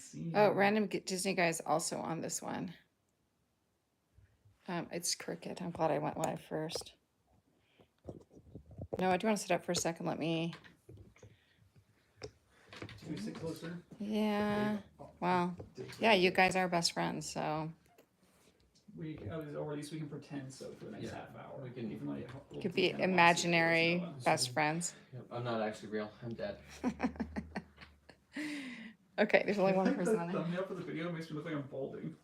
see. Oh, random Disney guy is also on this one. It's Cricket. I'm glad I went live first. No, I do want to sit up for a second. Let me. Can we sit closer? Yeah. Well, yeah, you guys are best friends, so. Or at least we can pretend so for the next half hour. We can. Even though You could be imaginary best friends. Yep, I'm not actually real. I'm dead. Okay, there's only one person on the there. thumbnail for the video makes me look like I'm balding.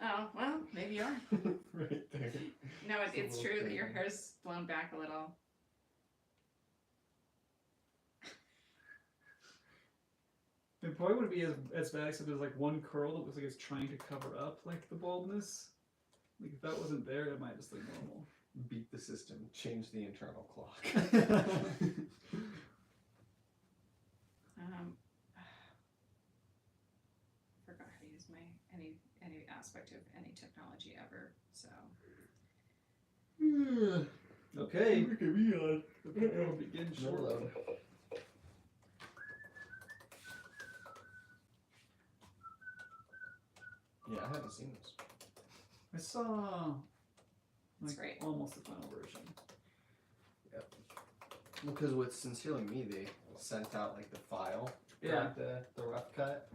Oh, well, maybe you are. Right there. No, it's true that your hair's blown back a little. It probably wouldn't be as bad except there's like one curl that looks like it's trying to cover up like the baldness. Like if that wasn't there, it might just look normal. Beat the system. Change the internal clock. Forgot how to use my any aspect of any technology ever. So. Okay. Look at me on. The video will begin shortly. Yeah, I haven't seen this. I saw That's right. almost the final version. Yep. Because with Sincerely Me, they sent out like the file. Yeah. Like the rough cut.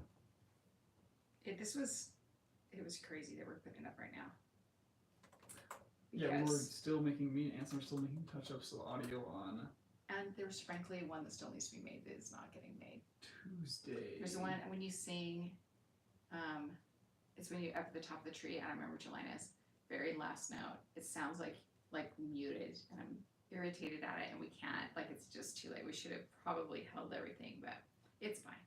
It was crazy that we're putting it up right now. Yeah, we're still making, me and Anson are still making touch-ups to the audio on. And there's frankly one that still needs to be made that is not getting made. Tuesday. There's the one when you sing, it's when you up at the top of the tree. I don't remember which line is. Very last note. It sounds like muted, and I'm irritated at it. And we can't. Like it's just too late. We should have probably held everything, but it's fine.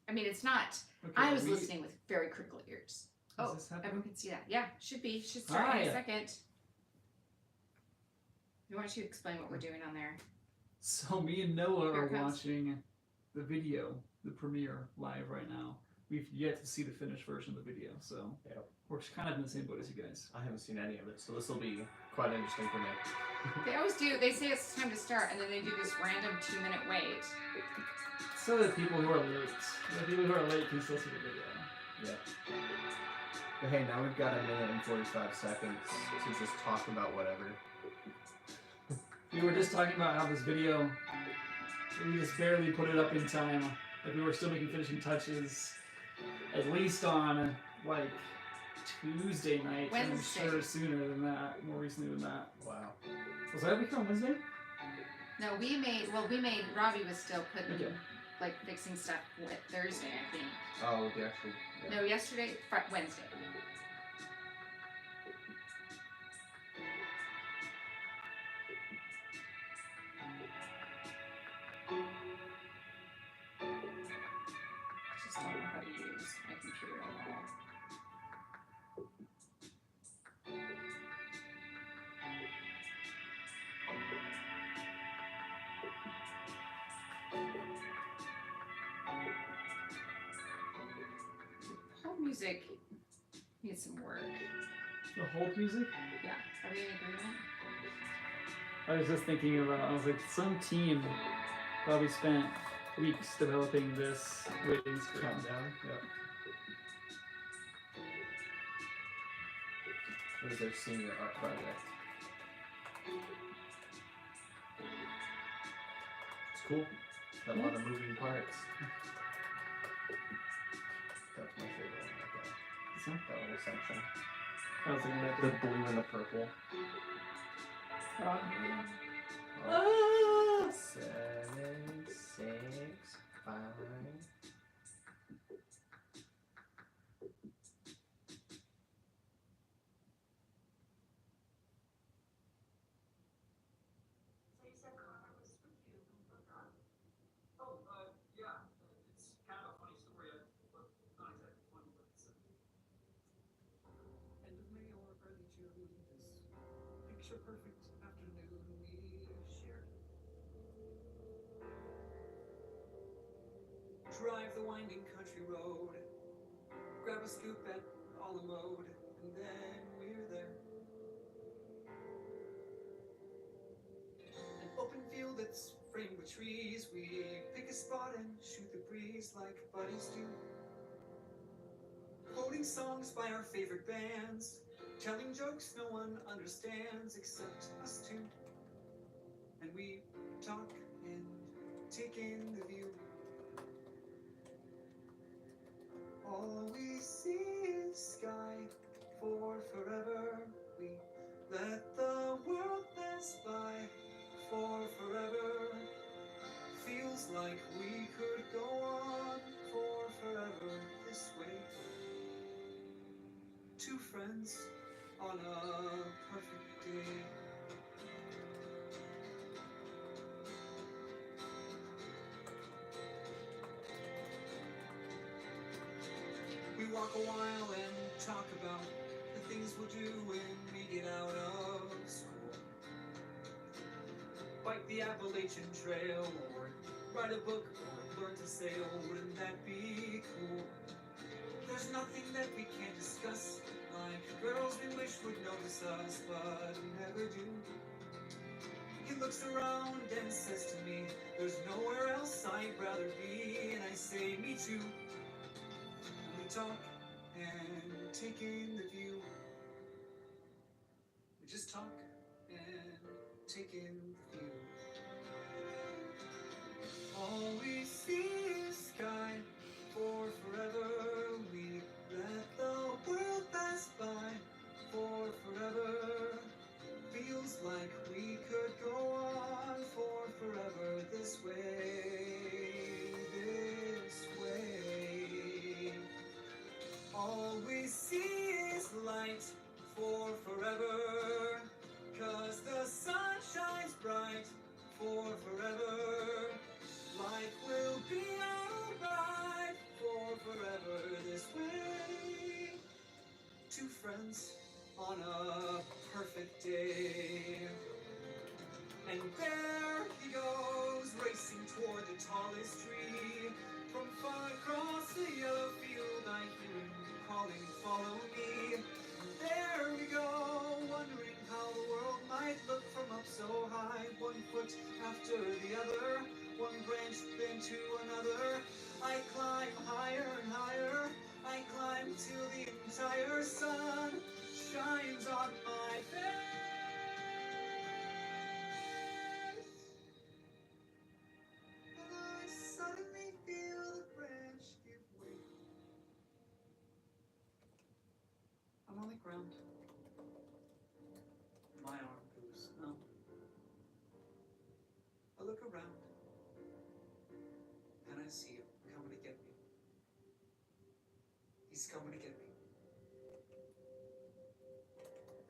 I mean, it's not. Okay, I was listening with very critical ears. Is this everyone can see that. Yeah, should be. Should start in a second. Why don't you explain what we're doing on there? So me and Noah are watching the video, the premiere live right now. We've yet to see the finished version of the video, so we're kind of in the same boat as you guys. I haven't seen any of it, so this will be quite interesting for me. They always do. They say it's time to start, and then they do this random 2-minute wait. So the people who are late, can still see the video. Yeah. But hey, now we've got 1 minute and 45 seconds to just talk about whatever. We were just talking about how this video, we just barely put it up in time. Like we were still making finishing touches, at least on like Tuesday night. Wednesday. I'm sure sooner than that, more recently than that. Wow. Was that week on Wednesday? No, Robbie was still putting, like fixing stuff Thursday, I think. Oh, the actual. Yeah. No, yesterday, Wednesday. I just don't know how to use my computer at all. Whole music needs some work. The whole music? Yeah. Are we in agreement? I was just thinking about, I was like, some team probably spent weeks developing this waiting screen. Countdown. Yep. What is their senior art project? It's cool. Got a lot of moving parts. That's my favorite one right there. That little section. I was thinking that the blue and the purple. 7, 6, 5. So you said Conor was with you from abroad? Oh, yeah. It's kind of a funny story. Not exactly funny, but it's end of May or early June. This picture-perfect afternoon we shared. Drive the winding country road, grab a scoop at a la mode, and then we're there. An open field that's framed with trees. We pick a spot and shoot the breeze like buddies do. Quoting songs by our favorite bands, telling jokes no one understands except us two. And we talk and take in the view. All we see is sky for forever. We let the world pass by for forever. Feels like we could go on for forever this way. Two friends on a perfect day. We walk a while and talk about the things we'll do when we get out of school. Bike the Appalachian Trail, or write a book, or learn to sail. Wouldn't that be cool? There's nothing that we can't discuss, like girls we wish would notice us, but never do. He looks around and says to me, there's nowhere else I'd rather be, and I say, me too. And we talk and take in the view. We just talk and take in the view. All we see is sky for forever. We let the world pass by for forever. Feels like we could go on for forever this way, this way. All we see is light for forever, 'cause the sun shines bright for forever. Life will be alright for forever this way. Two friends on a perfect day. And there he goes, racing toward the tallest tree. From far across the yellow field, I hear him calling, follow me. And there we go, wondering how the world might look from up so high. 1 foot after the other, one branch then to another. I climb higher and higher. I climb till the entire sun shines on my face. And I suddenly feel the branch give way. I'm on the ground. My arm goes numb. I look around and I see him coming to get me. He's coming to get me.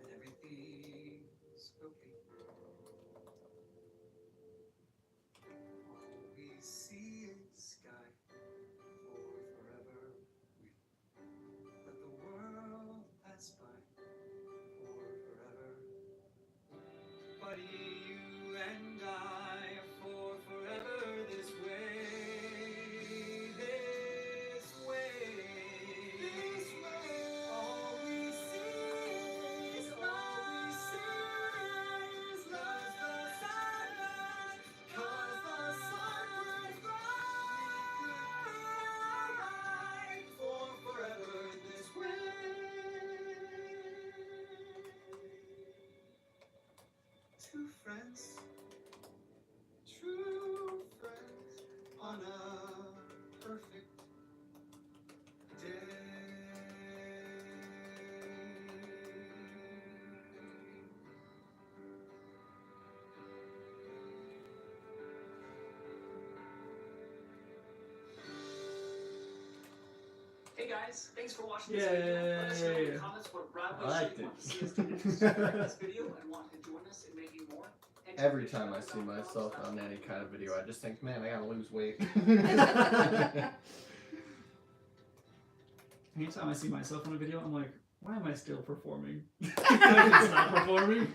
And everything's okay. All we see is sky for forever. We let the world pass by for forever. Buddy, you and I for forever this way, this way, this way. All we see is love, 'cause the sunlight, 'cause the sunlight bright for forever this way. Two friends, true friends, on a perfect day. Hey guys, thanks for watching this video. Let us know in the Yay. comments what rad I ways liked you it. want to see us do next. If you like this video and want to join us in making more. Every time I see myself on any kind of video, I just think, man, I gotta lose weight. Anytime I see myself on a video, I'm like, why am I still performing? I can stop performing.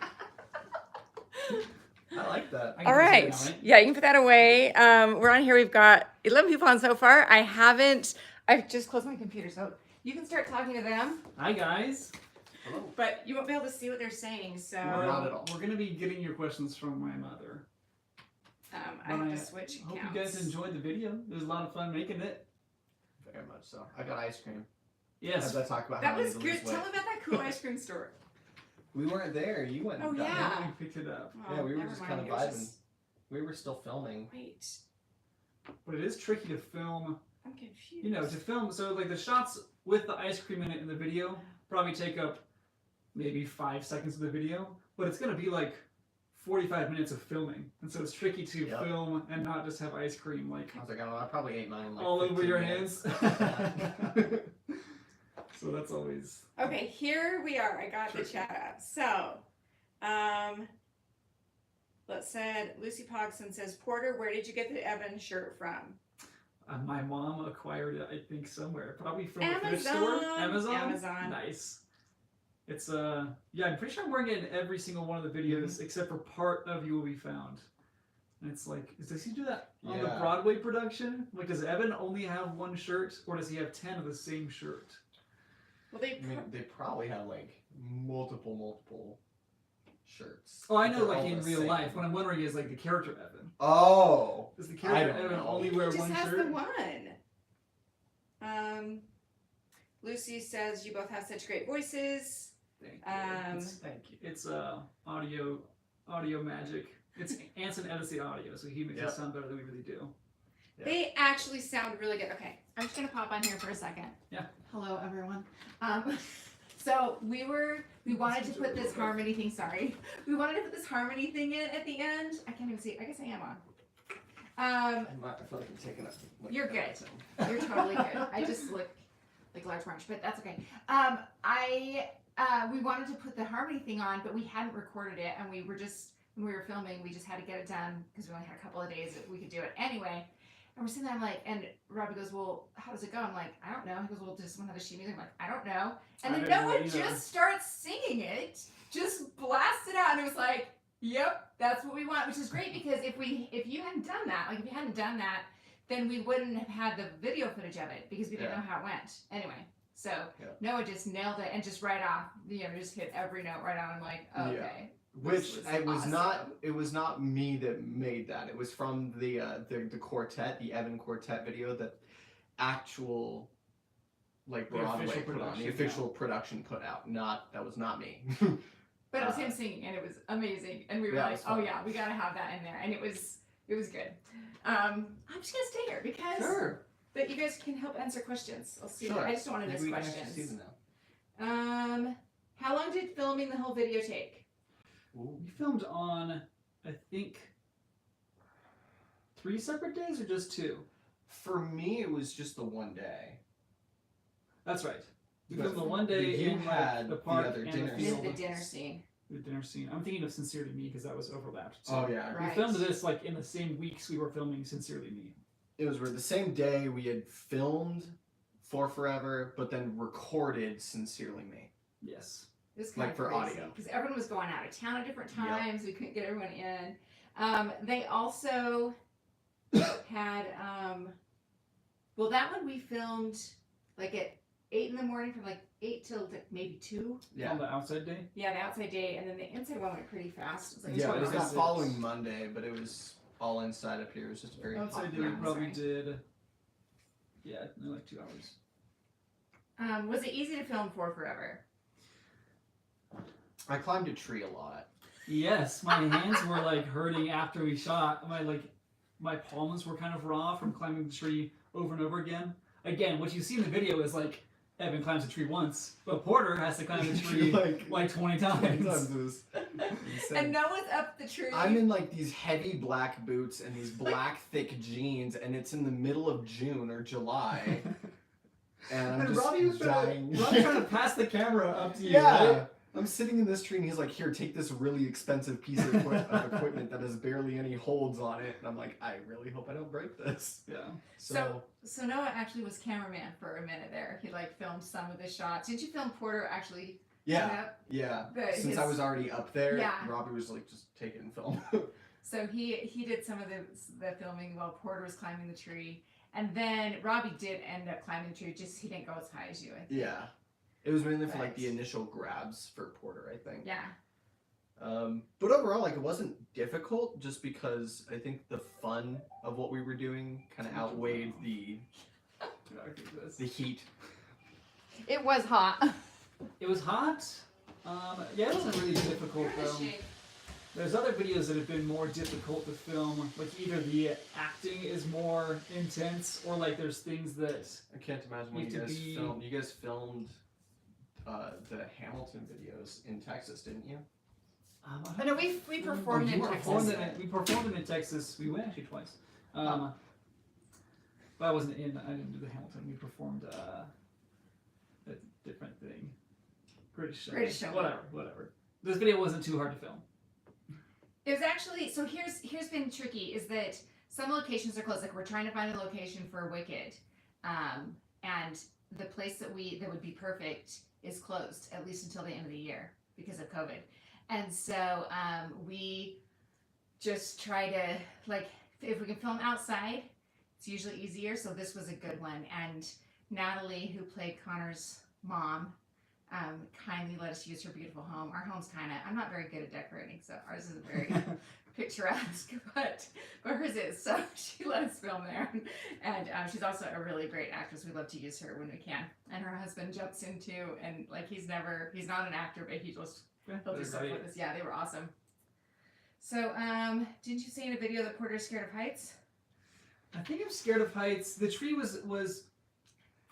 I like that. I can All put right. it down, Yeah, you can put that away. We're on here. We've got 11 people on so far. I've just closed my computer, so you can start talking to them, Hi guys. Hello. but you won't be able to see what they're saying. So Not at all. We're gonna be getting your questions from my mother. I have to switch I hope accounts. you guys enjoyed the video. It was a lot of fun making it. Very much so. I got ice cream. Yes. As I talk about That how I was need to lose good. Tell weight. them about that cool ice cream store. We weren't there. You went. Oh, and got it. yeah. We picked it up. Yeah, we were never just mind, kind of it was vibing. just- We were still filming. Wait, But it is tricky to film. I'm confused. You know, to film. So like the shots with the ice cream in it in the video probably take up maybe 5 seconds of the video, but it's gonna be like 45 minutes of filming, and so it's tricky to Yep. film and not just have ice cream like I was like, I probably ate mine in like all over 15 your minutes. hands. So that's always. Okay, here we are. I got the Sure. chat up. So, let's said Lucy Pogson says, Porter, where did you get the Evan shirt from? My mom acquired it, I think, somewhere. Probably from a thrift store. Amazon. Amazon? Amazon. Nice. It's, yeah, I'm pretty sure I'm wearing it in every single one of the videos, except for part of You Will Be Found. And it's like, does he do that on the Yeah. Broadway production? Like, does Evan only have one shirt, or does he have 10 of the same shirt? Well, they I mean, they probably have like multiple shirts. Oh, I know, They're like, all in the real same. life. What I'm wondering is, like, the character Evan. Oh. Does the I character don't Evan know. only he wear just one has shirt? the one. Lucy says, you both have such great voices. Thank you. Thank you. It's audio magic. It's Anson edits the audio, so he makes Yep. it sound better than we really do. Yeah. They actually sound really good. Okay, I'm just gonna pop on here for a second. Yeah. Hello, everyone. So we wanted to put this harmony thing. Sorry, we wanted to put this harmony thing in at the end. I can't even see. I guess I am on. I feel like I'm taking up. Like, You're good. so. You're totally good. I just look like large orange, but that's okay. We wanted to put the harmony thing on, but we hadn't recorded it, and we were just when we were filming, we just had to get it done because we only had a couple of days that we could do it anyway. And we're sitting there, I'm like, and Robbie goes, well, how does it go? I'm like, I don't know. He goes, well, does someone have the sheet music? I'm like, I don't know. And I then didn't know Noah either. just starts singing it, just blasted out, and it was like, yep, that's what we want, which is great because if you hadn't done that, then we wouldn't have had the video footage of it because we didn't Yeah. know how it went. Anyway, so Yeah. Noah just nailed it and just right off, just hit every note right on. I'm like, okay. Which This it was awesome. not. It was not me that made that. It was from the quartet, the Evan Quartet video that actual like The Broadway official put on. production, The official production put out. That was not me. But it was him singing and it was amazing. And we were Yeah, it like, was oh fun. yeah, we gotta have that in there. And it was good. I'm just gonna stay here because Sure. but you guys can help answer questions. I'll see. Sure. I just don't want to Maybe miss we can actually questions. see them now. How long did filming the whole video take? We filmed on, I think, 3 separate days or just 2? For me, it was just the one day. That's right. We But filmed the one day you in had the the park other and dinner the This field. is the dinner scene. The dinner scene. I'm thinking of Sincerely Me because that was overlapped. too. Oh yeah. Right. We filmed this like in the same weeks we were filming Sincerely Me. It was the same day we had filmed For Forever, but then recorded Sincerely Me. Yes. It was Like for audio. because everyone was going out of town at different Yep. times. We couldn't get everyone in. They also had well, that one we filmed like at 8 in the morning from like 8 till like maybe 2. Yeah. On the outside day. Yeah, the outside day, and then the inside one went pretty fast. It was like Yeah, it 2 was hours. that following Monday, but it was all inside up here. It was just a very hot Outside day we Yeah, night. probably sorry. did. Yeah, no, like 2 hours. Was it easy to film For Forever? I climbed a tree a lot. Yes, my hands were like hurting after we shot. My palms were kind of raw from climbing the tree over and over again. Again, what you see in the video is like Evan climbs a tree once, but Porter has to climb the tree like 20 times. Sometimes it was insane. And Noah's up the tree. I'm in like these heavy black boots and these black thick jeans, and it's in the middle of June or July, and I'm And just Robbie was dying. trying to pass the camera up to you. Yeah. Right? I'm sitting in this tree and he's like, here, take this really expensive piece of equipment that has barely any holds on it. And I'm like, I really hope I don't break this. Yeah. So, So Noah actually was cameraman for a minute there. He like filmed some of the shots. Did you film Porter actually? yeah. Since I was already up there, Yeah. Robbie was like, just take it and film. So he did some of the filming while Porter was climbing the tree, and then Robbie did end up climbing the tree. Just he didn't go as high as you. I think. Yeah. It was mainly for like Right. the initial grabs for Porter, I think. Yeah. But overall, like, it wasn't difficult, just because I think the fun of what we were doing kind of outweighed the heat. It was hot. It was hot. Yeah, it wasn't really difficult though. There's other videos that have been more difficult to film. Like either the acting is more intense, or like there's things that I can't imagine when you guys filmed. You guys filmed the Hamilton videos in Texas, didn't you? But no, we performed in Texas. We performed them in Texas. We went actually twice. But I wasn't in. I didn't do the Hamilton. We performed a different thing. British show. Whatever. This video wasn't too hard to film. It was actually, so here's been tricky, is that some locations are closed. Like we're trying to find a location for Wicked, and the place that would be perfect is closed, at least until the end of the year because of COVID. And so we just try to, like, if we can film outside, it's usually easier. So this was a good one. And Natalie, who played Connor's mom, kindly let us use her beautiful home. Our home's I'm not very good at decorating, so ours isn't very picturesque, but hers is. So she let us film there. And she's also a really great actress. We love to use her when we can. And her husband jumps in too, and like he's not an actor, but he'll do stuff with us. Yeah, they were awesome. So, didn't you say in a video that Porter's scared of heights? I think I'm scared of heights. The tree was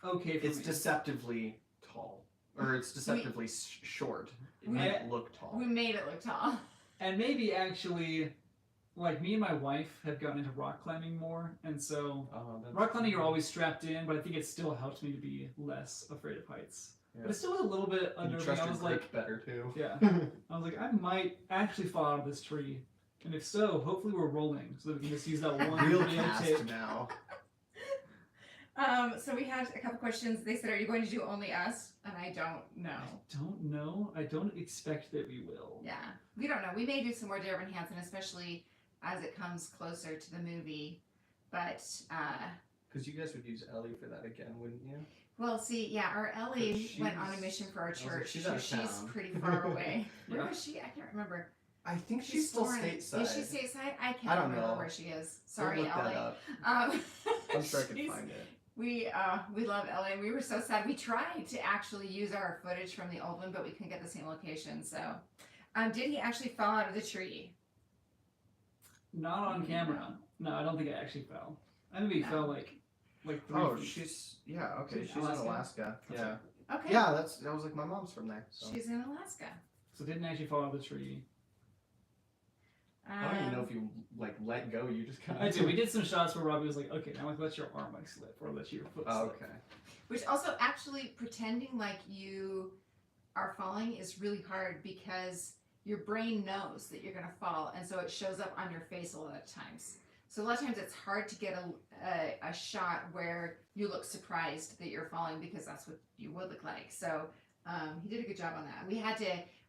okay for me. It's deceptively tall. Or it's deceptively short. It made it look tall. We made it look tall. And maybe actually, like me and my wife have gotten into rock climbing more, and so rock climbing you're always strapped in, but I think it still helped me to be less afraid of heights. Yeah. But it still was a little bit unnerving. I was like, better too. Yeah. I was like, I might actually fall out of this tree, and if so, hopefully we're rolling so that we can just use that one real cast now. So we had a couple questions. They said, "Are you going to do only us?" And I don't know. I don't know. I don't expect that we will. Yeah, we don't know. We may do some more Evan Hansen, especially as it comes closer to the movie. But because you guys would use Ellie for that again, wouldn't you? Well, see, yeah, our Ellie went on a mission for our church. She's pretty far away. Where was she? I can't remember. I think she's still stateside. Is she stateside? I can't remember where she is. Sorry, Ellie. That up. I'm sure I can find it. We love Ellie, and we were so sad. We tried to actually use our footage from the old one, but we couldn't get the same location. So, did he actually fall out of the tree? Not on camera. No, I don't think it actually fell. I think he fell like 3 feet. She's okay. She's in Alaska. Yeah. Okay. Yeah, that was like my mom's from there. So. She's in Alaska. So it didn't actually fall out of the tree. I don't even know if you like let go. You just kind of. I did. We did some shots where Robbie was like, "Okay, now let your arm slip, or let your foot slip." Oh, okay. Which also actually pretending like you are falling is really hard because your brain knows that you're gonna fall, and so it shows up on your face a lot of times. So a lot of times it's hard to get a shot where you look surprised that you're falling because that's what you would look like. So he did a good job on that.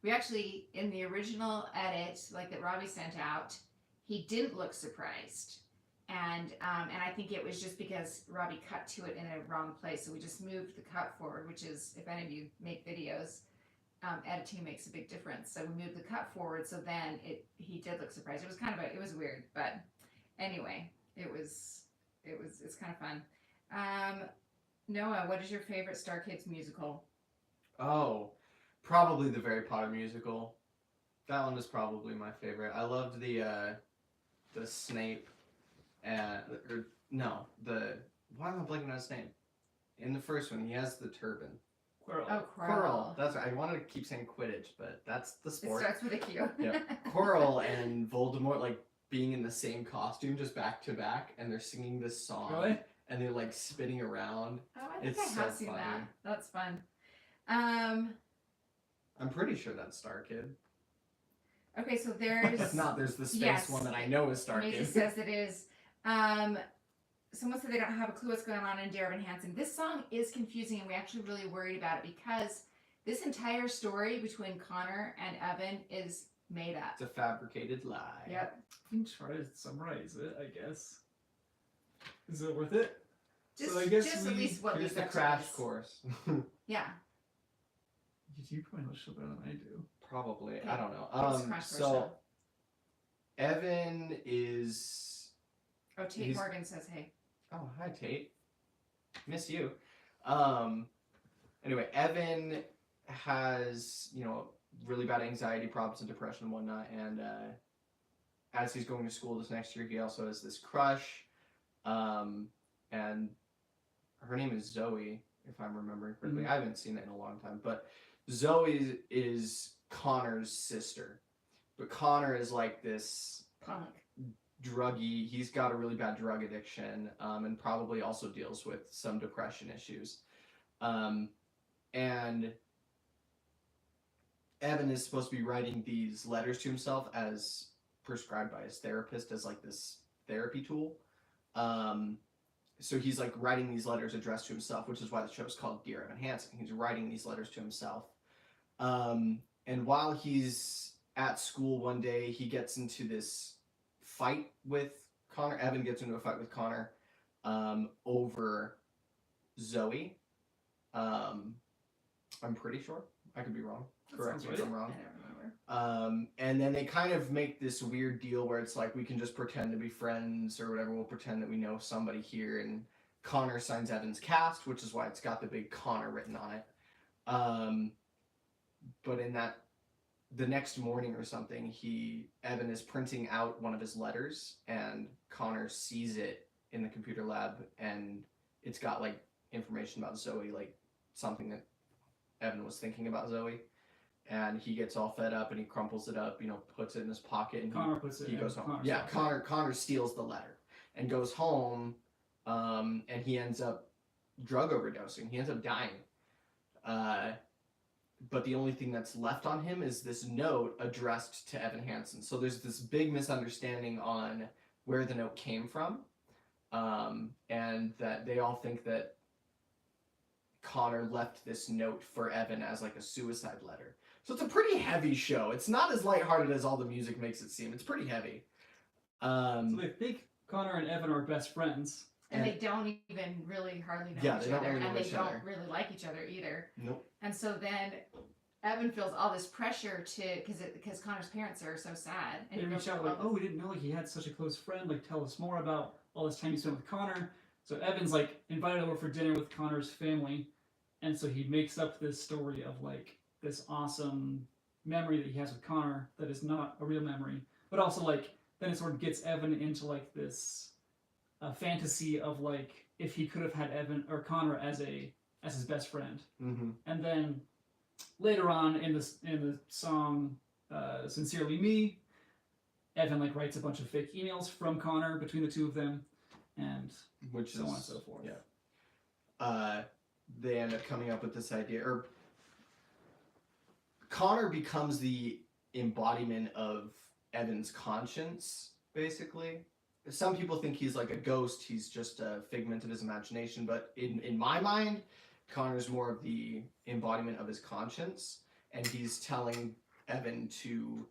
We actually, in the original edit, like that Robbie sent out, he didn't look surprised. And I think it was just because Robbie cut to it in a wrong place. So we just moved the cut forward, which is, if any of you make videos, editing makes a big difference. So we moved the cut forward, so then he did look surprised. It was it was weird, but anyway, it's kind of fun. Noah, what is your favorite Star Kids musical? Oh, probably the Harry Potter musical. That one is probably my favorite. I loved the Snape and why am I blanking on his name? In the first one, he has the turban. Quirrell. Oh, Quirrell. That's right. I wanted to keep saying Quidditch, but that's the sport. It starts with a Q. Yeah. Quirrell and Voldemort like being in the same costume, just back to back, and they're singing this song. Really? And they're like spinning around. Oh, I think I have seen that. That's fun. I'm pretty sure that's Star Kid. Okay, so there's. If not, there's the space one that I know is Star Kid. Macy says it is. Someone said they don't have a clue what's going on in Evan Hansen. This song is confusing, and we're actually really worried about it because this entire story between Conor and Evan is made up. It's a fabricated lie. Yep. We can try to summarize it, I guess. Is it worth it? Just, so I guess at least what here's we the crash course. Yeah. You probably know better than I do. Probably. Okay. I don't know. It's Crash Course So show. Evan is. Oh, Tate he's- Morgan says, hey. Oh, hi Tate. Miss you. Anyway, Evan has, really bad anxiety problems and depression and whatnot, and as he's going to school this next year, he also has this crush, and her name is Zoe, if I'm remembering correctly. I haven't seen it in a long time, but Zoe is Connor's sister, but Connor is like this Punk. druggy. He's got a really bad drug addiction, and probably also deals with some depression issues. And Evan is supposed to be writing these letters to himself as prescribed by his therapist as like this therapy tool. So he's like writing these letters addressed to himself, which is why the show is called Dear Evan Hansen. He's writing these letters to himself. And while he's at school one day, he gets into this fight with Connor. Evan gets into a fight with Connor over Zoe. I'm pretty sure. I could be wrong. Correct me if I'm I wrong. don't remember. And then they kind of make this weird deal where it's like, we can just pretend to be friends or whatever. We'll pretend that we know somebody here. And Connor signs Evan's cast, which is why it's got the big Connor written on it. But in the next morning or something, Evan is printing out one of his letters, and Connor sees it in the computer lab, and it's got like information about Zoe, like something that Evan was thinking about Zoe. And he gets all fed up and he crumples it up, puts it in his pocket, and Connor puts it he in goes home. Connor's Yeah, pocket. Connor steals the letter and goes home, and he ends up drug overdosing. He ends up dying. But the only thing that's left on him is this note addressed to Evan Hansen. So there's this big misunderstanding on where the note came from, and that they all think that Connor left this note for Evan as like a suicide letter. So it's a pretty heavy show. It's not as lighthearted as all the music makes it seem. It's pretty heavy. So they think Connor and Evan are best friends. And they don't even really hardly know Yeah, each they don't other. really know And they each don't other. really like each other either. Nope. And so then Evan feels all this pressure because Connor's parents are so sad. And They he reach feels out like, oh, we didn't know like he had such a close friend. Like, tell us more about all this time you spent with Connor. So Evan's like invited over for dinner with Connor's family, and so he makes up this story of like this awesome memory that he has with Connor that is not a real memory, but also like then it sort of gets Evan into like this fantasy of like if he could have had Evan or Connor as his best friend. Mm-hmm. And then later on in the song Sincerely Me, Evan like writes a bunch of fake emails from Connor between the two of them, and Which so is, on and so forth. Yeah. They end up coming up with this idea, or Connor becomes the embodiment of Evan's conscience, basically. Some people think he's like a ghost, he's just a figment of his imagination, but in my mind, Connor's more of the embodiment of his conscience, and he's telling Evan to,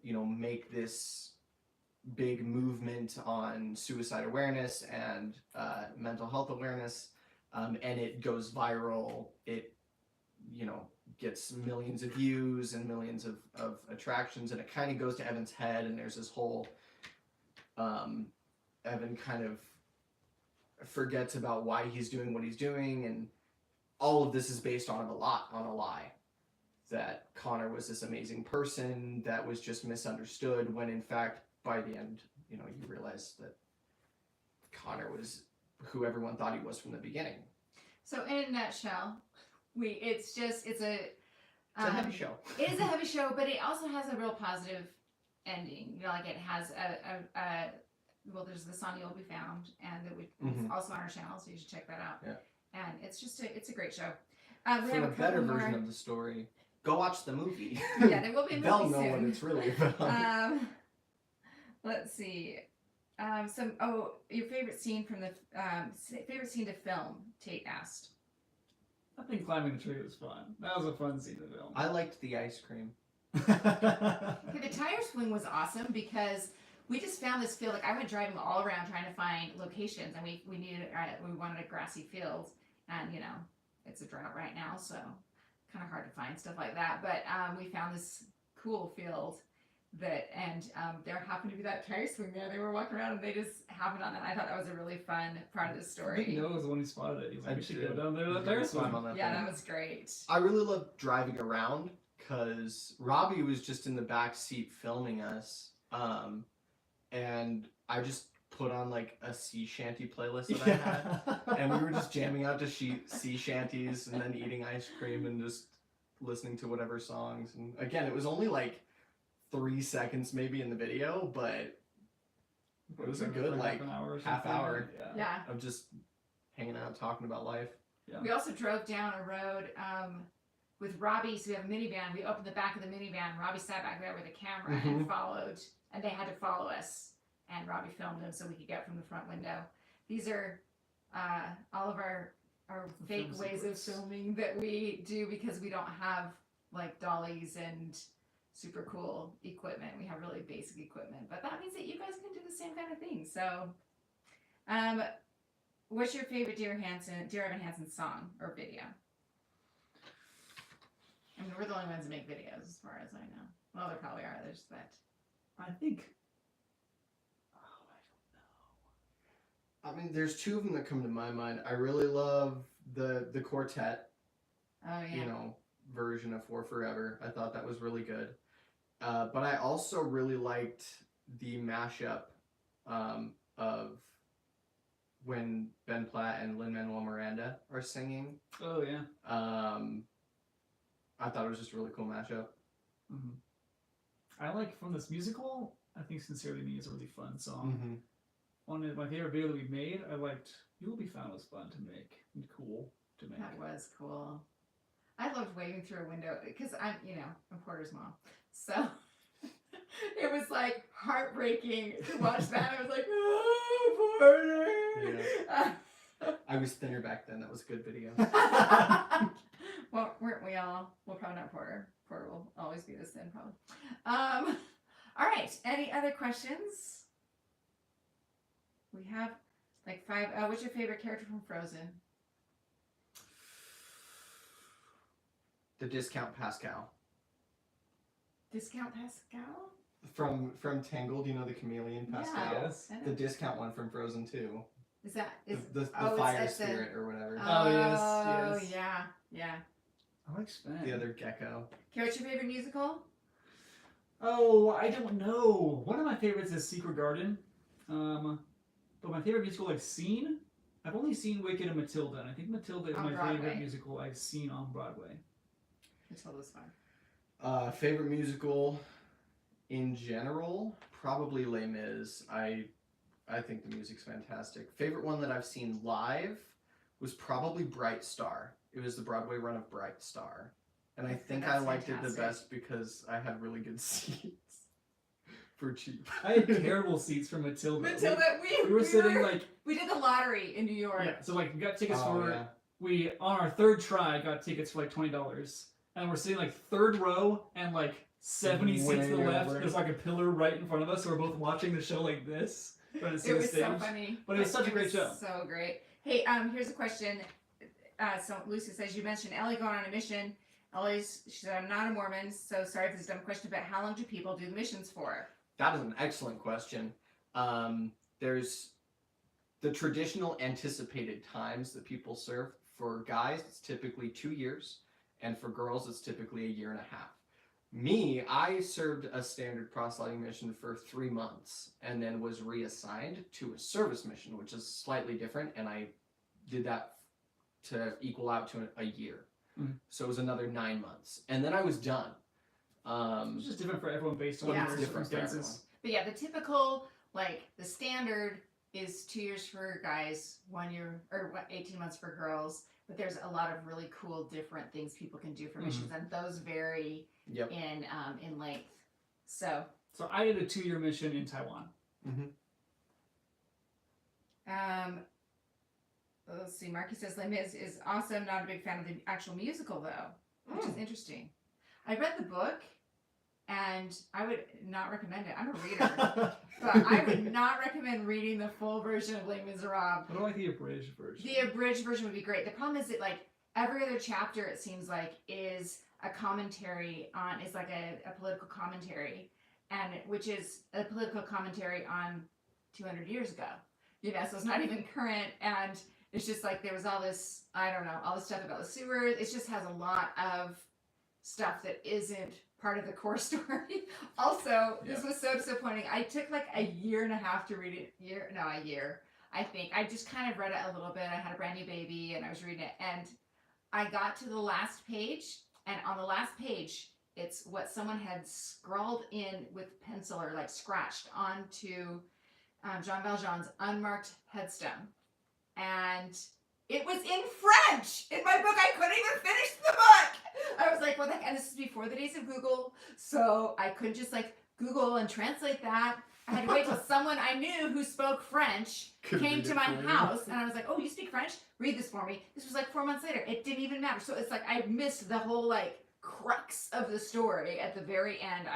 make this big movement on suicide awareness and mental health awareness, and it goes viral. It, gets millions of views and millions of attractions, and it kind of goes to Evan's head, and there's this whole Evan kind of forgets about why he's doing what he's doing, and all of this is based on a lie that Connor was this amazing person that was just misunderstood, when in fact by the end you realize that Connor was who everyone thought he was from the beginning. So in a nutshell, it's a heavy show. It is a heavy show, but it also has a real positive ending. Like it has there's the song You'll Be Found, and it's also on our channel, so you should check that out. Yeah. And it's just it's a great show. We For have a better couple version more. of the story, go watch the movie. Yeah, there will be a movie They'll know soon. what it's really about. Let's see. Your favorite scene from the favorite scene to film? Tate asked. I think climbing the tree was fun. That was a fun scene to film. I liked the ice cream. Okay, the tire swing was awesome because we just found this field. Like I went driving all around trying to find locations, and we wanted a grassy field, and it's a drought right now, so kind of hard to find stuff like that. But we found this cool field and there happened to be that carry swing there. They were walking around and they just happened on it. I thought that was a really fun part of the I think story. Noah was the one who spotted it. He was like, I we should did. go down there to that He Ferris put him wheel. on that Yeah, thing. that was great. I really love driving around because Robbie was just in the back seat filming us, and I just put on like a sea shanty playlist that I had, and we were just jamming out to sea shanties and then eating ice cream and just listening to whatever songs. And again, it was only like 3 seconds maybe in the video, but it was a good For like an hour or half something. hour. Yeah. of just hanging out talking about life. Yeah. We also drove down a road with Robbie. So we have a minivan. We opened the back of the minivan. Robbie sat back there with a camera and followed, and they had to follow us. And Robbie filmed them so we could get from the front window. These are all of our fake Film ways of secrets. filming that we do because we don't have like dollies and super cool equipment. We have really basic equipment, but that means that you guys can do the same kind of thing. So, what's your favorite Dear Evan Hansen song or video? I mean, we're the only ones that make videos, as far as I know. Well, there probably are others, but I think. I mean, there's two of them that come to my mind. I really love the quartet, oh yeah, you know, version of For Forever. I thought that was really good. But I also really liked the mashup of when Ben Platt and Lin-Manuel Miranda are singing. Oh yeah. I thought it was just a really cool mashup. Mm-hmm. I like from this musical. I think "Sincerely Me" is a really fun song. One of my favorite video that we made. I liked "You Will Be Found" was fun to make and cool to make. that was cool. I loved waving through a window because I'm Porter's mom, so it was like heartbreaking to watch that. I was like, oh, Porter. I was thinner back then. That was a good video. Well, weren't we all? Well, probably not Porter. Porter will always be this thin, probably. All right. Any other questions? We have like 5. What's your favorite character from Frozen? The Discount Pascal. Discount Pascal? From Tangled, you know the chameleon Pascal? Yeah. Yes. I know. The discount one from Frozen 2. Is that The oh, fire it's at the- spirit or whatever. Oh, yes, Oh, yes. yeah. I like Sven. The other gecko. Okay, what's your favorite musical? Oh, I don't know. One of my favorites is Secret Garden. But my favorite musical I've seen, I've only seen Wicked and Matilda, and I think Matilda is On my Broadway. favorite musical I've seen on Broadway. Matilda's fun. Favorite musical in general, probably Les Mis. I think the music's fantastic. Favorite one that I've seen live was probably Bright Star. It was the Broadway run of Bright Star. And I think I That's liked it the fantastic. best because I had really good seats for cheap. I had terrible seats for Matilda. Matilda, We were sitting like we did the lottery in New York. yeah, so like we got tickets Oh, for yeah. we on our third try got tickets for like $20, and we're sitting like third row and like 70 seats to the Way left. over. There's like a pillar right in front of us, so we're both watching the show like this. Trying to see It the was stage. so funny. But it was such a great was show. So great. Hey, here's a question. So Lucy says, you mentioned Ellie going on a mission. She said, I'm not a Mormon, so sorry if this is a dumb question, but how long do people do the missions for? That is an excellent question. There's the traditional anticipated times that people serve. For guys, it's typically 2 years, and for girls, it's typically 1.5 years. Me, I served a standard proselyting mission for 3 months, and then was reassigned to a service mission, which is slightly different, and I did that to equal out to a year. So it was another 9 months, and then I was done. It's just different for everyone based on Yeah. their It's different for circumstances. But yeah, the typical, like, the standard is 2 years for guys, 1 year, or 18 months for girls. But there's a lot of really cool, different things people can do for missions, and those vary Yep. in length. So, So I did a 2-year mission in Taiwan. let's see. Marky says Les Mis is awesome. Not a big fan of the actual musical though, which is interesting. I read the book, and I would not recommend it. I'm a reader, but I would not recommend reading the full version of Les Miserables. I don't like the abridged version. The abridged version would be great. The problem is that like every other chapter, it seems like, is a commentary on, is like a political commentary, and which is a political commentary on 200 years ago. You know, so it's not even current, and it's just like there was all this, I don't know, all this stuff about the sewers. It just has a lot of stuff that isn't part of the core story. Also, this was so disappointing. I took like a year and a half to read it. A year. I think I just kind of read it a little bit. I had a brand new baby and I was reading it, and I got to the last page, and on the last page, it's what someone had scrawled in with pencil or like scratched onto Jean Valjean's unmarked headstone. And it was in French in my book. I couldn't even finish the book. I was like, what the heck? And this is before the days of Google. So I couldn't just like Google and translate that. I had to wait till someone I knew who spoke French came to my house. And I was like, oh, you speak French? Read this for me. This was like 4 months later. It didn't even matter. So it's like I missed the whole like crux of the story at the very end.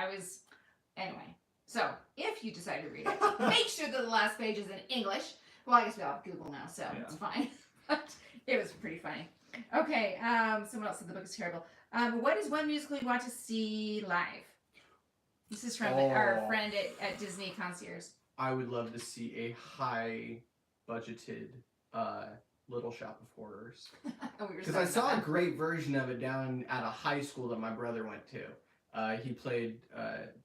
Anyway. So if you decide to read it, make sure that the last page is in English. Well, I guess we all have Google now, so it's fine. But it was pretty funny. Okay, someone else said the book is terrible. What is one musical you want to see live? This is from our friend at Disney Concierge. I would love to see a high-budgeted Little Shop of Horrors. Because I saw a great version of it down at a high school that my brother went to. He played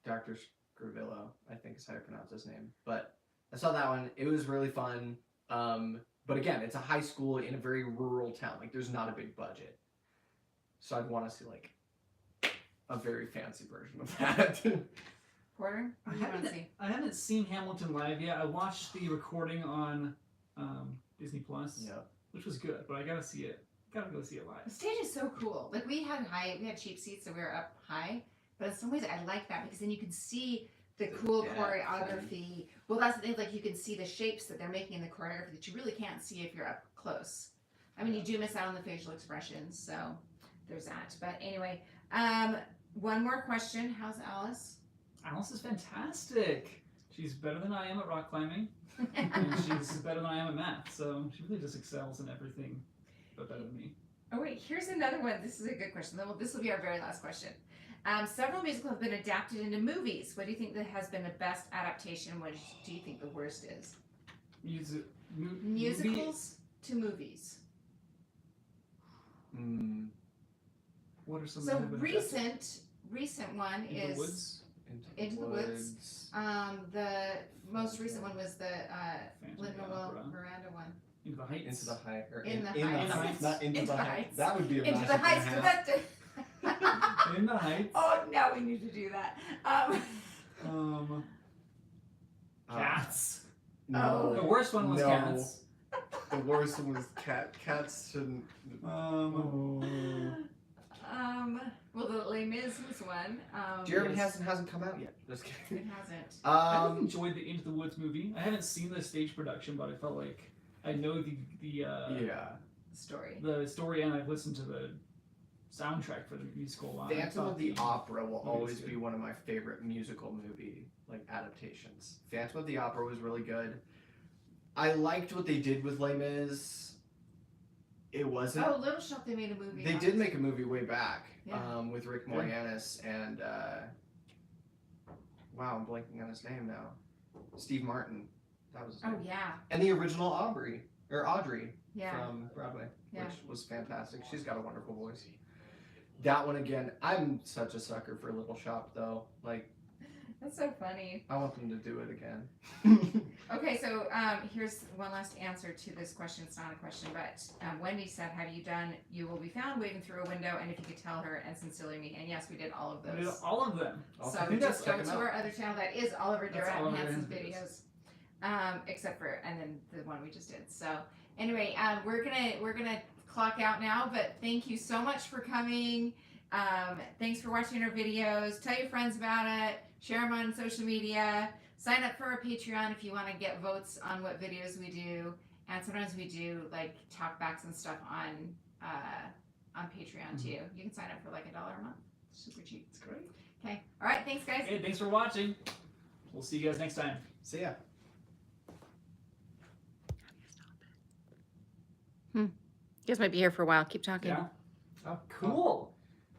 Dr. Scrivillo, I think is how you pronounce his name. But I saw that one. It was really fun. But again, it's a high school in a very rural town. Like, there's not a big budget. So I'd want to see, like, a very fancy version of that. Porter, what do you want to see? I haven't seen Hamilton live yet. I watched the recording on Disney Plus, which was good, but I gotta see it. Gotta go see it live. The stage is so cool. Like we had cheap seats, so we were up high. But in some ways, I like that because then you can see the cool choreography. Well, that's the thing. Like you can see the shapes that they're making in the choreography that you really can't see if you're up close. I mean, you do miss out on the facial expressions, so there's that. But anyway, one more question. How's Alice? Alice is fantastic. She's better than I am at rock climbing, and she's better than I am at math. So she really just excels in everything, but better than me. Oh wait, here's another one. This is a good question. This will be our very last question. Several musicals have been adapted into movies. What do you think that has been the best adaptation? What do you think the worst is? Musicals to movies. What are some? So recent one Into is the Woods. Into the Woods. The most recent one was the Lin-Manuel Miranda one. Into the Heights. Into the Heights. In the Heights. Not Into the Heights. That would be a Into the Heights directed. In the Heights. Oh, now we need to do that. Cats. No. The worst one was Cats. The worst one was Cats shouldn't. Well, the Les Mis was one. Jeremy hasn't come out yet. Just kidding. It hasn't. I really enjoyed the Into the Woods movie. I haven't seen the stage production, but I felt like I know the story, and I've listened to the soundtrack for the musical a lot. Phantom of the Opera will always be one of my favorite musical movie adaptations. Phantom of the Opera was really good. I liked what they did with Les Mis. It wasn't. Oh, Little Shop, they made a movie. They did make a movie way back with Rick Moranis and wow, I'm blanking on his name now. Steve Martin. That was his name. Oh yeah. And the original Audrey Yeah. from Broadway, which was fantastic. She's got a wonderful voice. That one again. I'm such a sucker for Little Shop though. Like, that's so funny. I want them to do it again. Okay, so here's one last answer to this question. It's not a question, but Wendy said, have you done You Will Be Found, Waving Through a Window, and If You Could Tell Her, and Sincerely Me? And yes, we did all of those. We did all of them. So just go to our other channel. That is Oliver Durant Hansen's videos. Except for, and then the one we just did. So anyway, we're gonna clock out now, but thank you so much for coming. Thanks for watching our videos. Tell your friends about it. Share them on social media. Sign up for our Patreon if you want to get votes on what videos we do. And sometimes we do like talkbacks and stuff on Patreon too. You can sign up for like $1 a month. Super cheap. It's great. Okay. All right. Thanks, guys. Hey, thanks for watching. We'll see you guys next time. See ya. You guys might be here for a while. Keep talking. Yeah. Oh, Cool.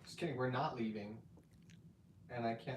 just kidding. We're not leaving. And I can't